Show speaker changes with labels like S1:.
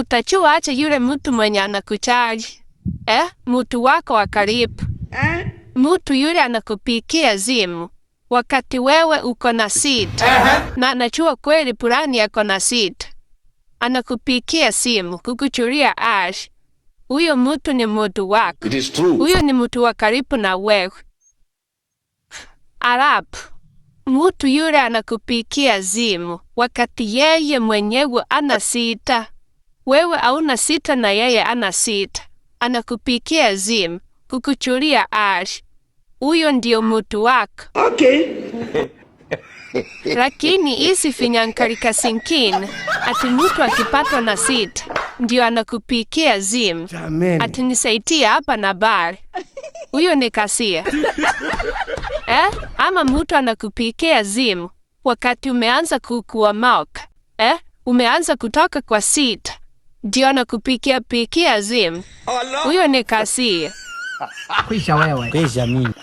S1: Utachua acha yule mtu mwenye anakuchaji. Mtu wako wa karibu. Mtu yule anakupikia simu wakati wewe uko na shida. Na anajua kweli fulani yako na shida. Anakupikia simu kukuchuria ash. Huyo mtu ni mtu wako. Huyo ni mtu wa karibu na wewe. Alafu mtu yule anakupikia simu wakati yeye mwenyewe ana shida. Wewe hauna shida na yeye ana shida. Anakupikia simu kukuchuria ash. Huyo ndio mtu wako.
S2: Okay.
S1: Lakini hizi finyankarika sinkini, ati mtu akipatwa na shida ndio anakupikia simu. Ati nisaidia hapa na bari. Huyo ni kasia. Ama mtu anakupikia simu wakati umeanza kukua moka. Umeanza kutoka kwa shida ndio anakupikia simu. Huyo ni kasia.
S3: Kwisha wewe. Kwisha mimi.